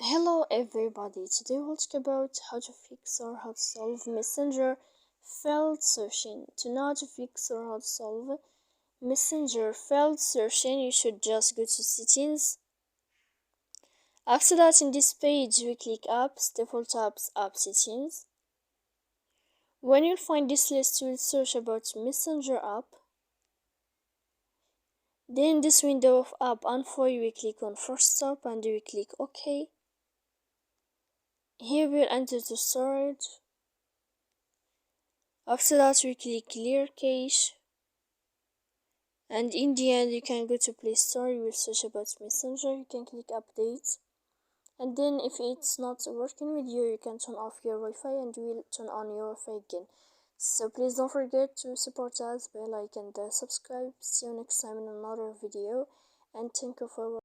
Hello everybody, today we'll talk about how to fix or how to solve Messenger failed searching. To know how to fix or how to solve Messenger failed searching, you should just go to settings. After that, in this page, we click apps, default apps, app settings. When you find this list, you will search about Messenger app. Then in this window of app info, you will click on first stop and you will click OK. Here we'll enter the storage. After that, we click clear cache, and in the end you can go to Play Store, you will search about Messenger, you can click update, and then if it's not working with you, you can turn off your Wi-Fi and you will turn on your Wi-Fi again. So please don't forget to support us by like and subscribe. See you next time in another video, and thank you for watching.